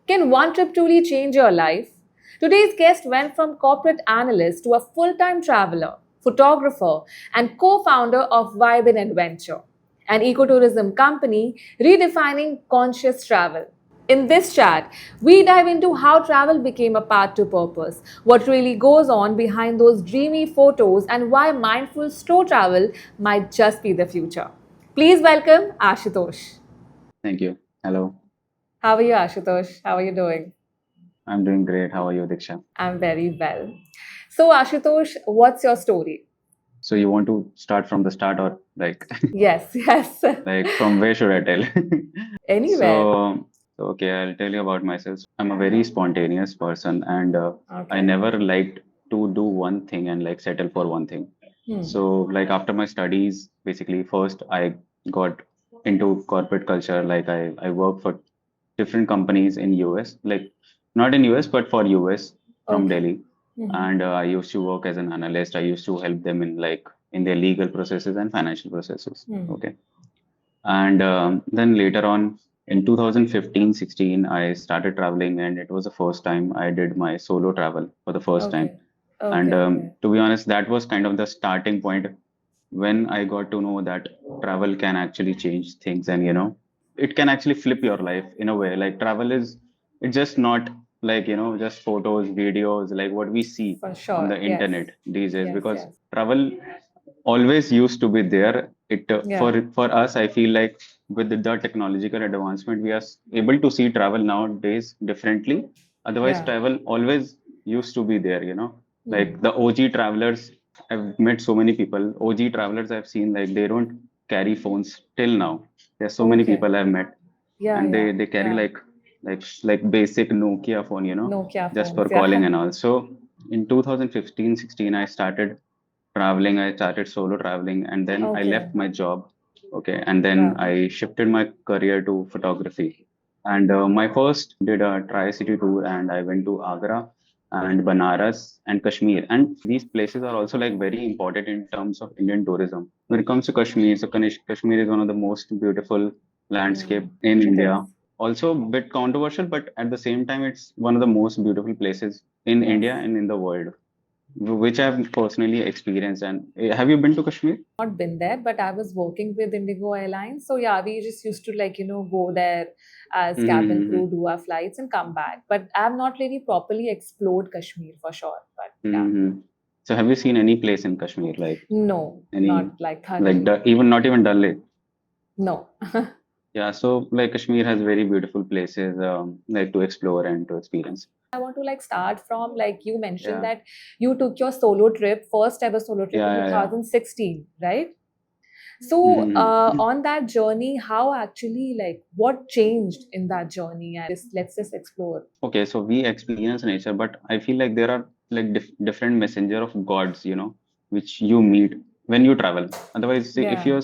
Can one trip truly change your life? Today's guest went from corporate analyst to a full time traveler, photographer, and co founder of Vibe and Adventure, an ecotourism company redefining conscious travel. In this chat, we dive into how travel became a path to purpose, what really goes on behind those dreamy photos, and why mindful slow travel might just be the future. Please welcome Ashutosh. Thank you. Hello. How are you, Ashutosh? How are you doing? I'm doing great. How are you, Diksha? I'm very well. So, Ashutosh, what's your story? So you want to start from the start or like Yes, yes. like from where should I tell? Anywhere. So okay, I'll tell you about myself. I'm a very spontaneous person and I Okay. never liked to do one thing and like settle for one thing. Hmm. So like after my studies, basically first I got into corporate culture. Like I worked for different companies in US, like not in US, but for US from Okay. Delhi. Hmm. And I used to work as an analyst. I used to help them in like in their legal processes and financial processes. Hmm. Okay. And then later on in 2015-16, I started traveling, and it was the first time I did my solo travel for the first time. Okay. And Okay. Okay. to be honest, that was kind of the starting point when I got to know that travel can actually change things, and it can actually flip your life in a way. Like travel is, it's just not like just photos, videos, like what we see For on sure. the Yes. internet these days. Yes. Because Yes. travel always used to be there. It Yeah. for us, I feel like with the technological advancement, we are able to see travel nowadays differently. Otherwise, Yeah. travel always used to be there. Like Hmm. the OG travelers, I've met so many people. OG travelers I've seen, like they don't carry phones till now. There's so many Okay. people I've met, Yeah. and Yeah. they carry Yeah. like basic Nokia phone, Nokia just phones. for calling Yeah. and all. So in 2015-16, I started traveling. I started solo traveling, and then I Okay. left my job. Okay, and then Yeah. I shifted my career to photography. And my first did a Tri-City tour, and I went to Agra and Banaras and Kashmir. And these places are also like very important in terms of Indian tourism. When it comes to Kashmir, so Kashmir is one of the most beautiful landscape Hmm. in It is. India. Also a bit controversial, but at the same time, it's one of the most beautiful places in Yes. India and in the world, which I've personally experienced. And have you been to Kashmir? Not been there, but I was working with Indigo Airlines. So yeah, we just used to go there as cabin Mm-hmm. crew, do our flights and come back. But I've not really properly explored Kashmir for sure. But yeah, Mm-hmm. So have you seen any place in Kashmir, like no, any, not like like thoroughly. even not even Dal Lake? No. Yeah, so like Kashmir has very beautiful places like to explore and to experience. I want to start from you mentioned Yeah, that you took your solo trip, first ever solo trip in yeah, yeah, 2016, right? yeah. So, Mm-hmm. on that journey, how actually, what changed in that journey? And let's just explore. Okay, so we experience nature, but I feel like there are like different messenger of gods, which you meet when you travel. Otherwise, see, if Yeah.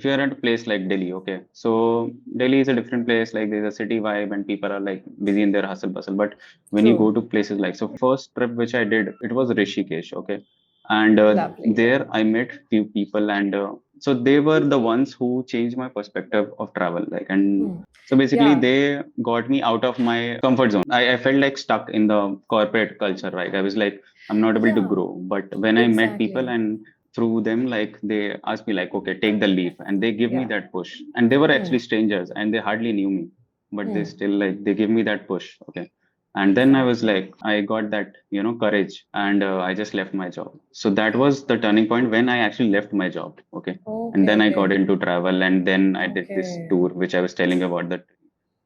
you're at a place like Delhi, okay, so Delhi is a different place. Like there's a city vibe, and people are like busy in their hustle bustle. But when you go True. to places like, so first trip which I did, it was Rishikesh, okay, and Lovely. there I met few people, and so they were the ones who changed my perspective of travel. Like, and Hmm. so basically, Yeah. they got me out of my comfort zone. I felt like stuck in the corporate culture, right? I was like, I'm not able to Yeah. grow. But when I met people, Exactly. and through them, like they asked me, like, okay, take the leap, and they give me Yeah. that push. And they were Hmm. actually strangers, and they hardly knew me, but they Hmm. still like they give me that push. Okay. And then I was Exactly. like, I got that, courage, and I just left my job. So that was the turning point when I actually left my job. Okay. And Okay. then I got Okay. into travel, and then I did this Okay. tour, which I was telling about, that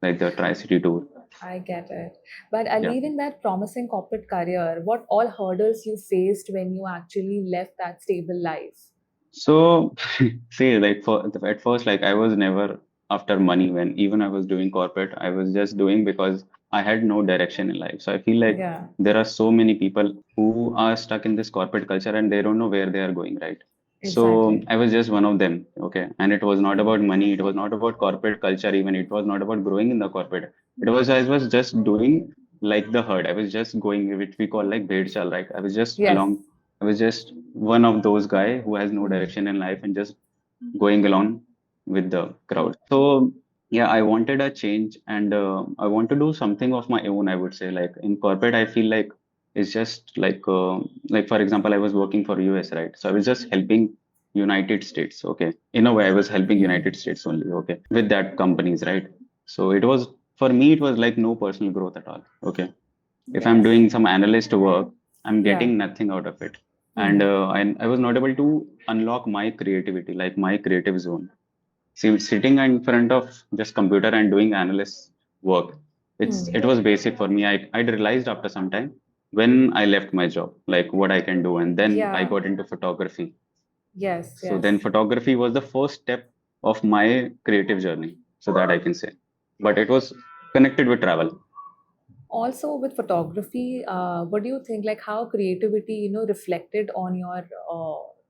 like the Tri-City tour. I get it. But Yeah. leaving that promising corporate career, what all hurdles you faced when you actually left that stable life? So, see, like for at first, like I was never after money. When even I was doing corporate, I was just doing because I had no direction in life. So I feel like Yeah. there are so many people who are stuck in this corporate culture and they don't know where they are going, right? So Exactly. I was just one of them, okay? And it was not about money, it was not about corporate culture, even it was not about growing in the corporate. It was I was just doing like the herd. I was just going, which we call like bhed chal, right? I was just Yes. along. I was just one of those guy who has no Hmm. direction in life and just going along with the crowd. So yeah, I wanted a change, and I want to do something of my own, I would say. Like in corporate, I feel like it's just like for example, I was working for US, right? So I was just helping United States. Okay, in a way, I was helping Hmm. United States only. Okay, with that companies, right? So it was, for me, it was like no personal growth at all. Okay, if I'm Yes. doing some analyst work, I'm Yeah. getting nothing out of it, and Hmm. I was not able to unlock my creativity, like my creative zone. See, sitting in front of just computer and doing analyst work, it Hmm. was basic for me. I realized after some time when I left my job, like what I can do, and then I Yeah. got into photography. Yes. So then Yes. photography was the first step of my creative journey, so that I can say. But it was connected with travel. Also with photography, what do you think, like how creativity, reflected on your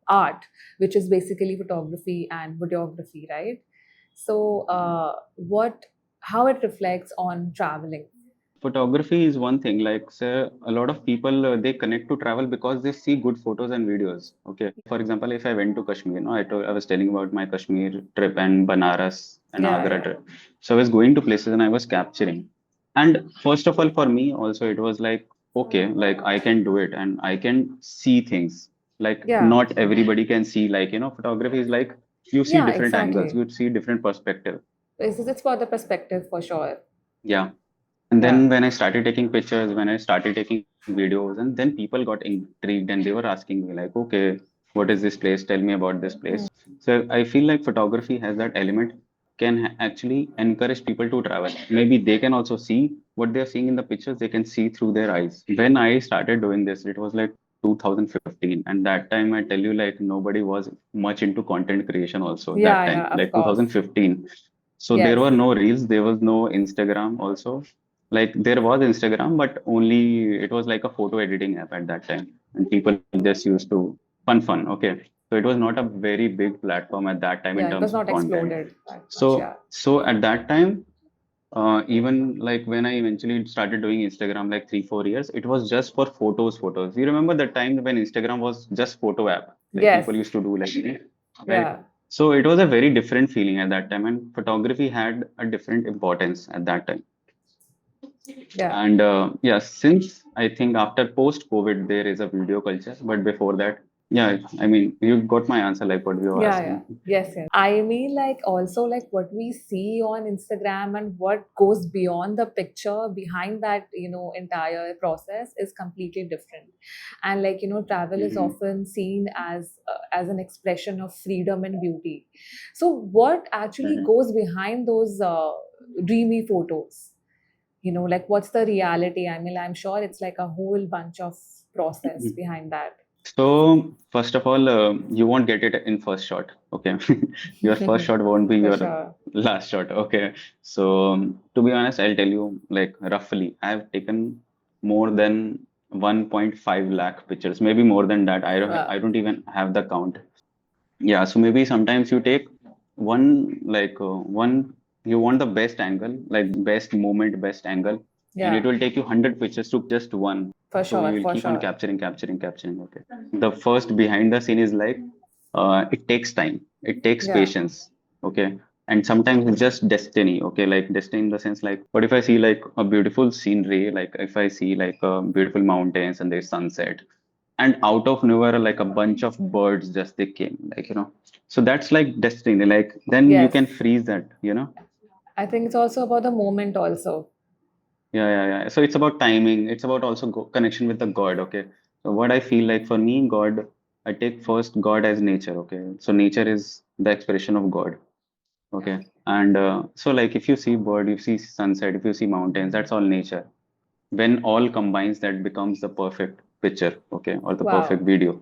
art, which is basically photography and videography, right? So what how it reflects on traveling? Photography is one thing. Like, say, a lot of people they connect to travel because they see good photos and videos. Okay, for example, if I went to Kashmir, no, I was telling about my Kashmir trip and Banaras and Yeah, Agra yeah. trip. So I was going to places and I was capturing. And first of all, for me also, it was like, okay, like I can do it and I can see things. Like, Yeah, not everybody can see. Like, photography is like you see yeah, different angles, exactly. you see different perspective. It's for the perspective for sure. Yeah. And Yeah. then when I started taking pictures, when I started taking videos, and then people got intrigued and they were asking me, like, okay, what is this place? Tell me about this Hmm. place. So I feel like photography has that element, can actually encourage people to travel. Maybe they can also see what they're seeing in the pictures, they can see through their eyes. When I started doing this, it was like 2015. And that time, I tell you, like, nobody was much into content creation also that Yeah, time, yeah, of like course. 2015. So there were Yes. no reels, there was no Instagram also. Like there was Instagram, but only it was like a photo editing app at that time, and people just used to fun. Okay, so it was not a very big platform at that time in Yeah, it was terms of not content. exploded that much. So Yeah. so at that time, even like when I eventually started doing Instagram, like 3 4 years, it was just for photos. You remember the time when Instagram was just photo app, like Yes. people used to do like, right? Yeah. So it was a very different feeling at that time, and photography had a different importance at that time. Yeah. And yeah, since I think after post-COVID, there is a video culture. But before that, yeah, I mean, you got my answer, like what you were Yeah, yeah. asking. Yes, yes. I mean, like, also, like, what we see on Instagram and what goes beyond the picture behind that, entire process is completely different. And, like, travel is Hmm. often seen as an expression of freedom and beauty. So, what actually Hmm. goes behind those dreamy photos? Like, what's the reality? I mean, I'm sure it's like a whole bunch of process behind that. So, first of all, you won't get it in first shot. Okay. Your first shot won't be For your sure. last shot. Okay. So, to be honest, I'll tell you, like, roughly, I've taken more than 1.5 lakh pictures, maybe more than that. I don't even have the count. Yeah, so maybe sometimes you take one, you want the best angle, like best moment, best angle, and it Yeah, will take you 100 pictures to just one. for So sure, you will for keep on sure. capturing. Okay. The first behind the scene is like, it takes time, it takes Yeah. patience. Okay. And sometimes it's just destiny. Okay. Like destiny in the sense, like, what if I see like a beautiful scenery, like if I see like beautiful mountains and there's sunset, and out of nowhere like a bunch of birds just they came, like, so that's like destiny, like then you Yes. can freeze that. I think it's also about the moment also. Yeah. So it's about timing, it's about also connection with the god. Okay, so what I feel like, for me, god, I take first god as nature. Okay, so nature is the expression of god. Okay, and so like if you see bird, you see sunset, if you see mountains, that's all nature. When all combines, that becomes the perfect picture, okay, or the perfect Wow. video.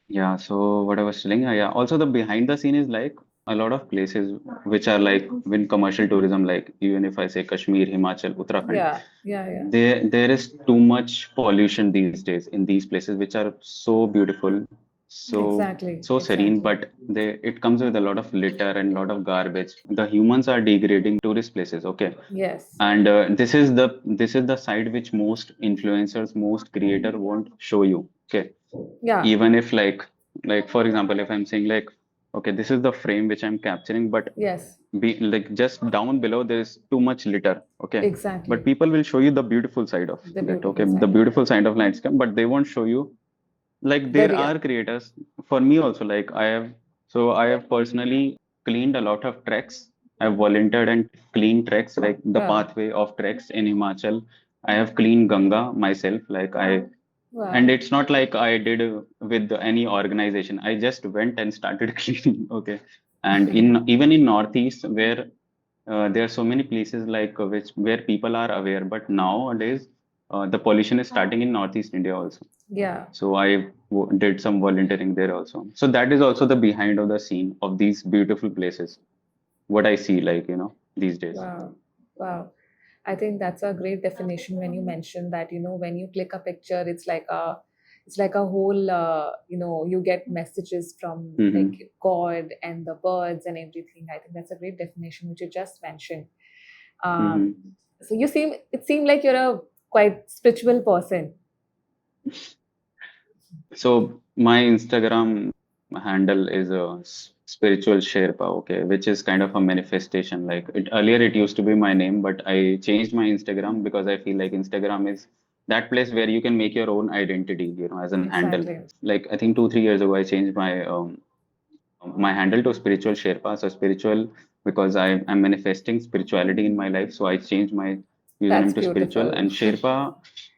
Yeah, so what I was telling, yeah. Also, the behind the scene is like a lot of places which are like when commercial tourism, like even if I say Kashmir, Himachal, Uttarakhand, Yeah, yeah, yeah. there is too much pollution these days in these places, which are so beautiful, Exactly, so serene, exactly. but it comes with a lot of litter and a lot of garbage. The humans are degrading tourist places, okay, Yes. and this is the side which most influencers, most creator won't show you. Okay, Yeah. even if like for example, if I'm saying like, okay, this is the frame which I'm capturing, but Yes. like just down below there's too much litter, okay, but Exactly. people will show you the beautiful side of The that, okay, beautiful the side of beautiful it. side of landscape, but they won't show you like The there real. are creators. For me also, like I have personally cleaned a lot of treks. I've volunteered and cleaned treks, like the Wow. pathway of treks in Himachal. I have cleaned Ganga myself, and Wow. it's not like I did with any organization. I just went and started cleaning, okay. And in even in Northeast, where there are so many places like which where people are aware, but nowadays the pollution is starting in Northeast India also. Yeah. So I did some volunteering there also. So that is also the behind of the scene of these beautiful places. What I see, like, these days. Wow. Wow. I think that's a great definition when you mention that, when you click a picture, it's like a whole, you get messages from like Hmm. God and the birds and everything. I think that's a great definition which you just mentioned. Um, Hmm. so it seemed like you're a quite spiritual person. So my Instagram handle is a spiritual Sherpa, okay, which is kind of a manifestation. Like earlier, it used to be my name, but I changed my Instagram because I feel like Instagram is that place where you can make your own identity, as an handle. Exactly. Like I think 2 3 years ago, I changed my handle to spiritual Sherpa. So spiritual because I'm manifesting spirituality in my life. So I changed my That's username to spiritual, beautiful. and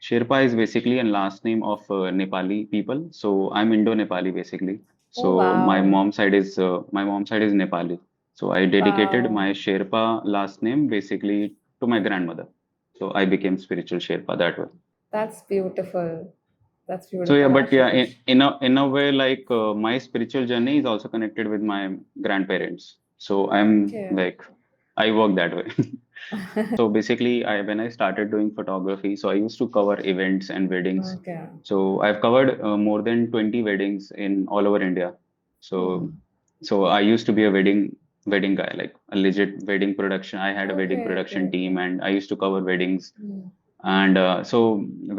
Sherpa is basically a last name of Nepali people. So I'm Indo-Nepali basically. Oh, So wow. my mom's side is Nepali. So I dedicated Wow. my Sherpa last name basically to my grandmother. So I became spiritual Sherpa that way. That's beautiful. That's So yeah, beautiful, but yeah, Ashutosh. in a way, like my spiritual journey is also connected with my grandparents. So I'm Okay. like, I work that way. So basically, I when I started doing photography, so I used to cover events and weddings. Okay. So I've covered more than 20 weddings in all over India. So Hmm. so I used to be a wedding guy, like a legit wedding production. I had a wedding Okay, production okay. team, and I used to cover weddings. Hmm. And so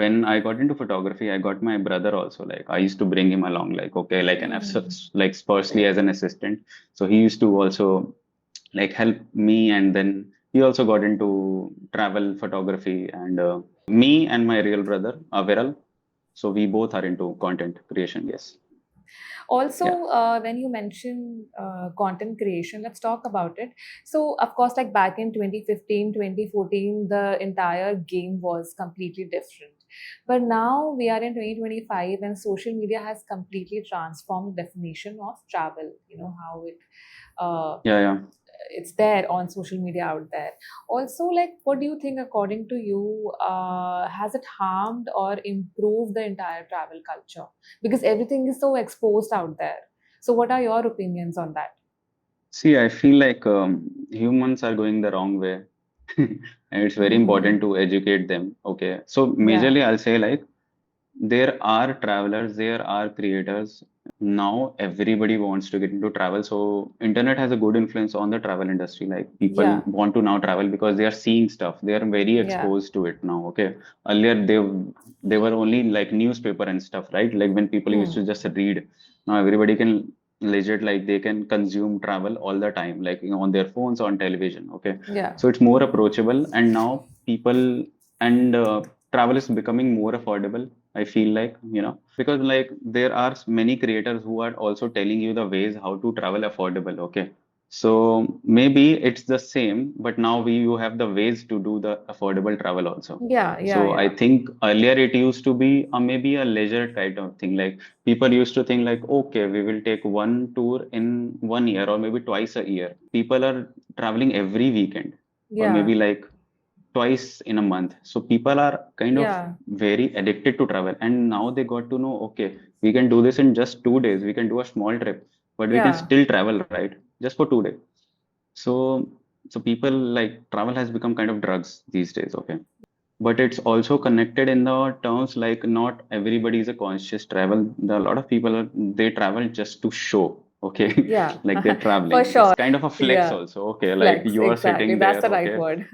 when I got into photography, I got my brother also. Like I used to bring him along, like okay, like Hmm. like firstly as an assistant. So he used to also like help me, and then he also got into travel photography. And me and my real brother, Viral. So we both are into content creation. Yes. Yeah. Also, when you mention content creation, let's talk about it. So, of course, like back in 2015, 2014, the entire game was completely different. But now we are in 2025 and social media has completely transformed the definition of travel. You know, how uh, Yeah. Yeah. it's there on social media out there. Also, like, what do you think, according to you, has it harmed or improved the entire travel culture? Because everything is so exposed out there. So, what are your opinions on that? See, I feel like humans are going the wrong way, and it's very important to educate them. Okay. So Yeah, majorly, I'll say like there are travelers, there are creators. Now everybody wants to get into travel. So internet has a good influence on the travel industry. Like people yeah, want to now travel because they are seeing stuff. They are very yeah. exposed to it now. Okay. Earlier they were only like newspaper and stuff, right? Like when people used Hmm. to just read. Now everybody can legit like they can consume travel all the time, like on their phones, on television. Okay. Yeah, So it's more approachable, and now people and travel is becoming more affordable. I feel like, because like there are many creators who are also telling you the ways how to travel affordable. Okay. So maybe it's the same, but now you have the ways to do the affordable travel also. yeah, yeah, So I yeah. think earlier it used to be maybe a leisure kind of thing. Like people used to think like, okay, we will take one tour in 1 year or maybe twice a year. People are traveling every weekend or Yeah, maybe like twice in a month. So people are kind of yeah, very addicted to travel. And now they got to know, okay, we can do this in just 2 days. We can do a small trip, but we can yeah, still travel, right? Just for 2 days. So, so people like travel has become kind of drugs these days, okay? But it's also connected in the terms like not everybody is a conscious travel. A lot of people they travel just to show, okay? yeah. Like they're For traveling. It's sure. kind of a flex Yeah, also, okay? Like flex. you are Exactly. sitting That's there, the right okay? word.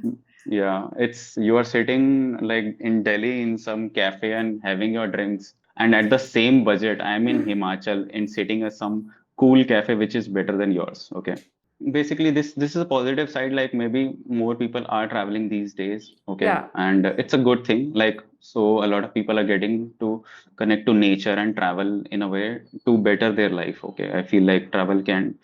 Yeah, it's you are sitting like in Delhi in some cafe and having your drinks, and at the same budget, I'm in Himachal and sitting at some cool cafe which is better than yours, okay? basically this is a positive side, like maybe more people are traveling these days, okay, Yeah, and it's a good thing, like so a lot of people are getting to connect to nature and travel in a way to better their life, okay. I feel like travel can,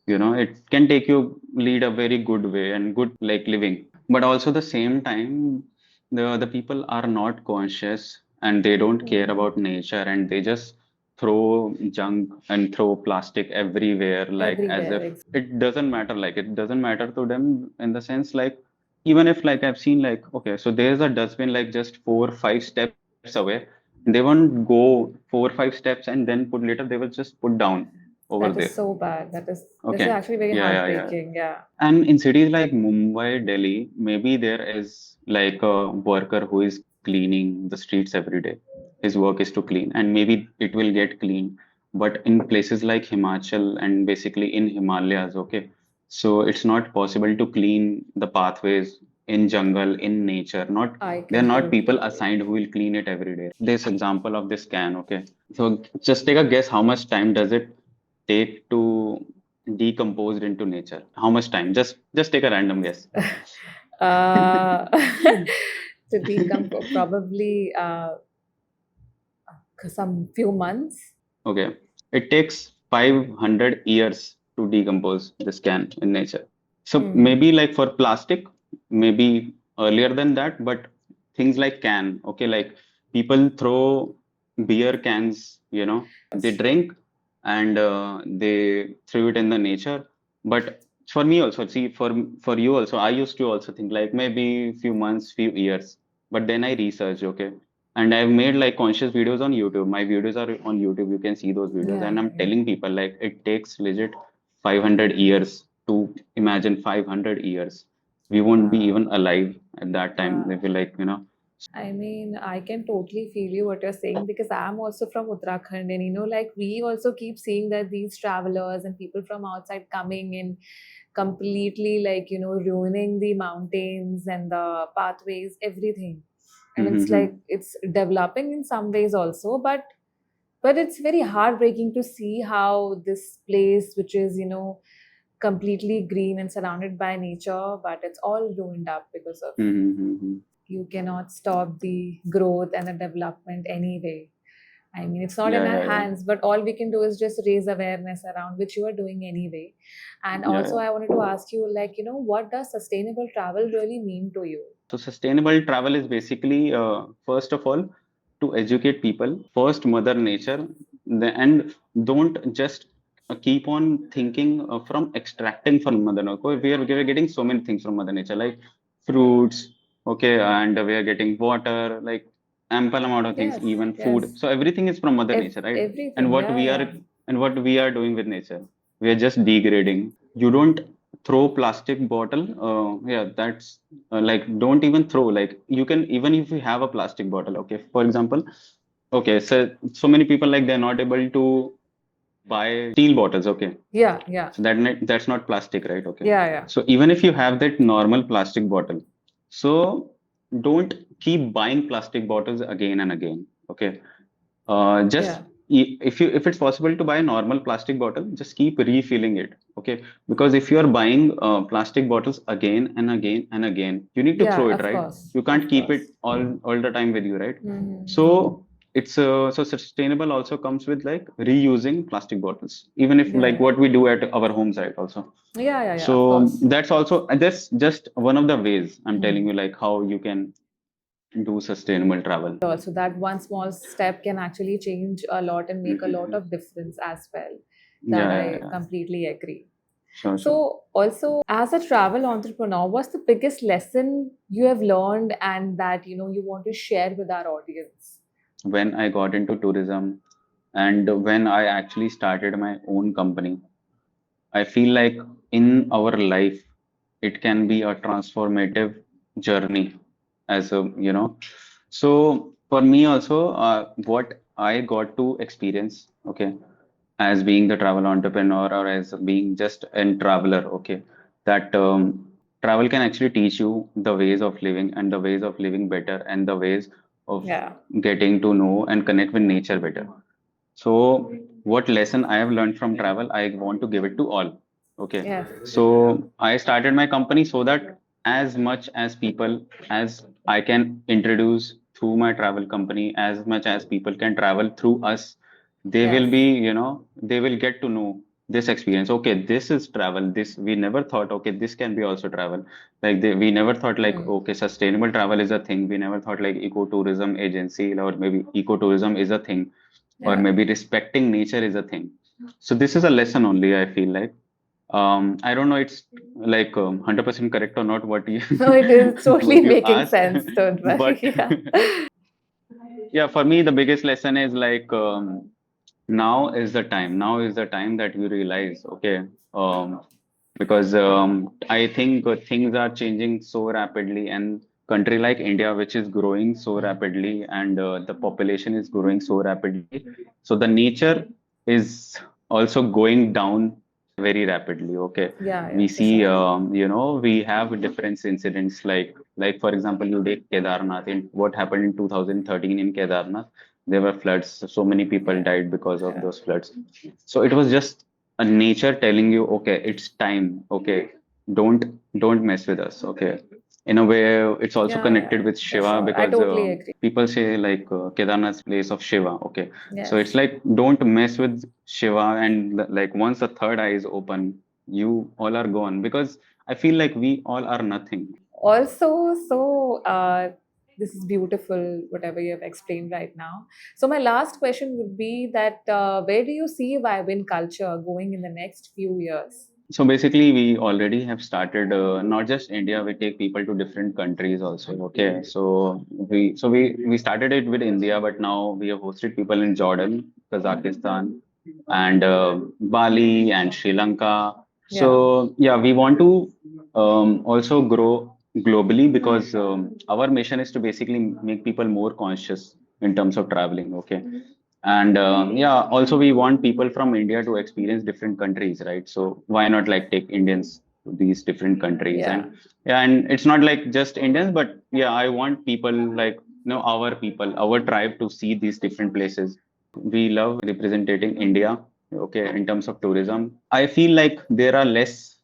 it can take you lead a very good way and good like living, but also the same time the people are not conscious and they don't care mm, about nature and they just throw junk and throw plastic everywhere, like as everywhere. if it doesn't matter, like it doesn't matter to them, in the sense like even if like I've seen like, okay, so there's a dustbin like just 4 or 5 steps away, they won't go 4 or 5 steps and then put later, they will just put down over That is there, so bad. This is okay. actually very Yeah. heartbreaking. Yeah. And in cities like Mumbai, Delhi, maybe there is like a worker who is cleaning the streets every day. His work is to clean, and maybe it will get clean. But in places like Himachal and basically in Himalayas, okay, so it's not possible to clean the pathways in jungle, in nature. Not I There are can not people totally assigned who will clean it every day. This example of this can, okay. So just take a guess, how much time does it take to decomposed into nature? How much time? Just take a random guess. uh, to decompose probably some few months. Okay. It takes 500 years to decompose this can in nature. So Hmm. maybe like for plastic, maybe earlier than that, but things like can, okay, like people throw beer cans, they That's true. drink and they threw it in the nature. But for me also, see, for you also, I used to also think like maybe few months, few years, but then I researched, okay, and I've made like conscious videos on YouTube. My videos are on YouTube. You can see those videos. Yeah, And yeah, I'm yeah. telling people like it takes legit 500 years to imagine 500 years. We won't be Wow. even alive at that time. They Wow. feel like, I mean, I can totally feel you what you're saying because I'm also from Uttarakhand, and like we also keep seeing that these travelers and people from outside coming in completely like ruining the mountains and the pathways, everything. And it's mm-hmm. like it's developing in some ways also, but it's very heartbreaking to see how this place, which is completely green and surrounded by nature, but it's all ruined up because of Mm-hmm. you cannot stop the growth and the development anyway. I mean, it's not in Yeah, our yeah, yeah. hands, but all we can do is just raise awareness around, which you are doing anyway. And Yeah, also, yeah. I wanted to ask you, like, what does sustainable travel really mean to you? So sustainable travel is basically, first of all, to educate people, first Mother Nature, and don't just keep on thinking from extracting from Mother Nature. We are getting so many things from Mother Nature, like fruits, okay, and we are getting water, like ample amount of things, Yes, even food. yes. So everything is from Mother Nature, right? And Everything, what yeah, we are yeah. and what we are doing with nature, we are just degrading. You don't throw plastic bottle. Yeah, that's like don't even throw, like you can, even if you have a plastic bottle, okay, for example, okay, so many people like they're not able to buy steel bottles, okay, Yeah, yeah, so that's not plastic, right, okay. yeah, yeah, So even if you have that normal plastic bottle, so don't keep buying plastic bottles again and again, okay. Just yeah, if it's possible to buy a normal plastic bottle, just keep refilling it, okay. Because if you are buying plastic bottles again and again and again, you need to yeah, throw it, of right? course, You can't of keep it course. all the time with you, right? Mm-hmm. So it's so sustainable also comes with like reusing plastic bottles, even if Yeah, like yeah, what we do at our homes, right? Also, yeah, yeah, yeah, of so course. that's also that's just one of the ways I'm telling Hmm. you like how you can do sustainable travel. Also, that one small step can actually change a lot and make a lot Mhm. of difference as well. That I Yeah. completely agree. Sure. So, also, as a travel entrepreneur, what's the biggest lesson you have learned and that you want to share with our audience? When I got into tourism and when I actually started my own company, I feel like in our life, it can be a transformative journey as So for me also, what I got to experience, okay, as being the travel entrepreneur or as being just a traveler, okay, that travel can actually teach you the ways of living and the ways of living better and the ways of Yeah. getting to know and connect with nature better. So what lesson I have learned from travel, I want to give it to all. Okay. Yes. So I started my company so that as much as people as I can introduce through my travel company, as much as people can travel through us, they Yes. will be, they will get to know this experience. Okay, this is travel. This we never thought, okay, this can be also travel. We never thought like, Hmm. okay, sustainable travel is a thing. We never thought like ecotourism agency or maybe ecotourism is a thing, or Yeah. maybe respecting nature is a thing. So this is a lesson only, I feel like. I don't know it's like 100% correct or not what you No, it is totally what you making asked, sense. Don't but worry. Yeah. yeah, for me the biggest lesson is like now is the time. Now is the time that you realize, okay, because I think things are changing so rapidly, and country like India, which is growing so rapidly, and the population is growing so rapidly, so the nature is also going down very rapidly. Okay, Yeah, we yeah, for see, sure. we have different incidents like for example, you take Kedarnath. In what happened in 2013 in Kedarnath, there were floods. So many people Yeah. died because of Yeah. those floods. So it was just a nature telling you, okay, it's time. Okay, don't don't mess with us. Okay, in a way, it's also Yeah, yeah, connected with for Shiva sure. I because totally agree. people say like Kedarnath's place of Shiva. Okay, so it's Yes. like don't mess with Shiva, and like once the third eye is open, you all are gone because I feel like we all are nothing. Also, this is beautiful, whatever you have explained right now. So, my last question would be that where do you see vibrant culture going in the next few years? So basically, we already have started not just India. We take people to different countries also. Okay, so we started it with India, but now we have hosted people in Jordan, Kazakhstan, and Bali and Sri Lanka. Yeah, So yeah, we want to also grow globally because our mission is to basically make people more conscious in terms of traveling. Okay, and yeah, also we want people from India to experience different countries, right? So why not like take Indians to these different countries? yeah, And yeah, and it's not like just Indians, but yeah, I want people like our people, our tribe to see these different places. We love representing India, okay, in terms of tourism. I feel like there are less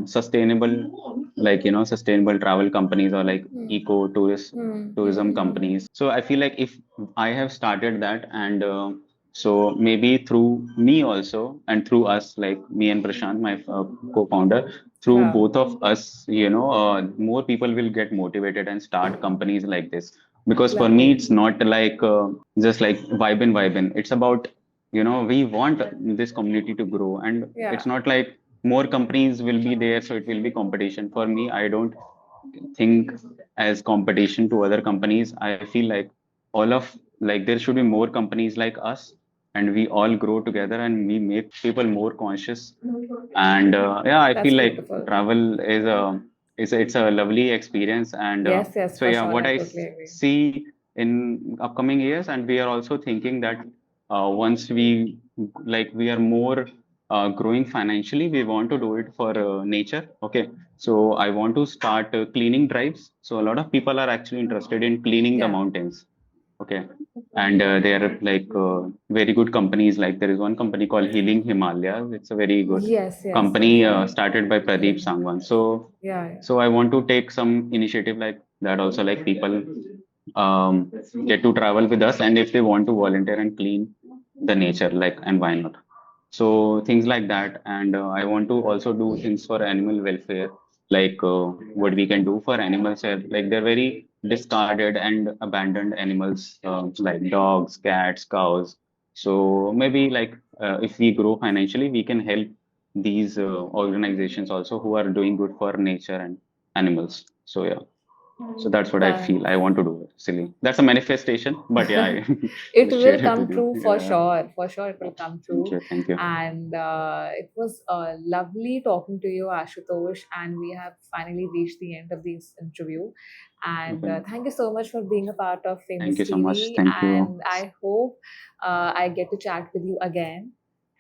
sustainable, like sustainable travel companies or like Hmm. eco tourist Hmm. tourism Hmm. companies. So I feel like if I have started that, and so maybe through me also, and through us, like me and Prashant, my co-founder, through Yeah, both of us, more people will get motivated and start companies like this. Because for me, lovely. it's not like just like vibe in. It's about, we want this community to grow, and Yeah, it's not like more companies will be there, so it will be competition. For me, I don't think as competition to other companies. I feel like all of like there should be more companies like us, and we all grow together and we make people more conscious. And yeah, I that's feel like beautiful. travel it's a lovely experience. And Yes, yes, so for yeah, sure. what I I totally agree. see in upcoming years, and we are also thinking that once we are more growing financially, we want to do it for nature. Okay, so I want to start cleaning drives. So a lot of people are actually interested in cleaning the Yeah. mountains. Okay, and there are like very good companies. Like there is one company called Healing Himalayas. It's a very good Yes, yes, yes. company started by Pradeep Healing. Sangwan. So Yeah, I want to take some initiative like that also. Like people um, get to travel with us, and if they want to volunteer and clean the nature, like, and why not? So things like that. And I want to also do things for animal welfare, like what we can do for animals. Like they're very discarded and abandoned animals, like dogs, cats, cows. So maybe like if we grow financially, we can help these organizations also who are doing good for nature and animals. So yeah. So that's what I yeah. feel I want to do. Silly. That's a manifestation, but yeah, I It just will shared it come with you. true for Yeah. sure. For sure, it will come Thank true. you. Thank you. And it was lovely talking to you, Ashutosh. And we have finally reached the end of this interview. And Okay. thank you so much for being a part of Thank Famous you so much. TV. Thank you. And I hope I get to chat with you again.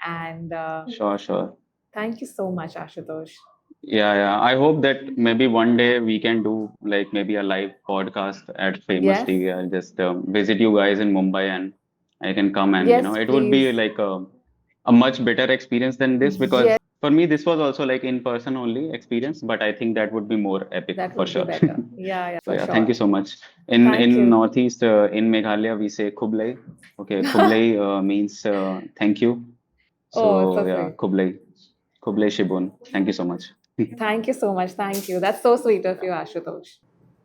And Sure, sure. thank you so much, Ashutosh. Yeah, yeah. I hope that maybe one day we can do like maybe a live podcast at Famous Yes, TV. I'll just visit you guys in Mumbai, and I can come, and yes, it would be please. like a much better experience than this because Yes. For me, this was also like in person only experience, but I think that would be more epic That for would be sure. better. Yeah, So for yeah, thank sure. you so much. In Thank in you. Northeast, in Meghalaya, we say Kublai. Okay, Kublai means thank you. Oh, it's So so yeah, sweet. Kublai Shibun. Thank you so much. Thank you so much. Thank you. That's so sweet of you, Ashutosh.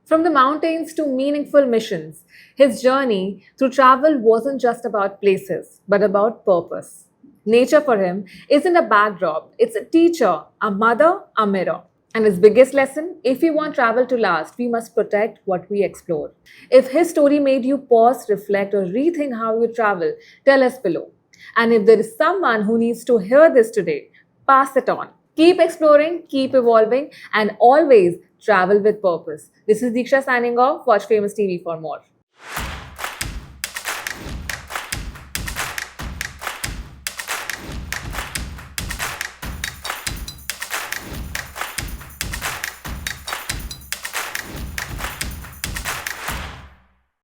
From the mountains to meaningful missions, his journey through travel wasn't just about places, but about purpose. Nature for him isn't a backdrop, it's a teacher, a mother, a mirror. And his biggest lesson, if we want travel to last, we must protect what we explore. If his story made you pause, reflect, or rethink how you travel, tell us below. And if there is someone who needs to hear this today, pass it on. Keep exploring, keep evolving, and always travel with purpose. This is Diksha signing off. Watch Famous TV for more.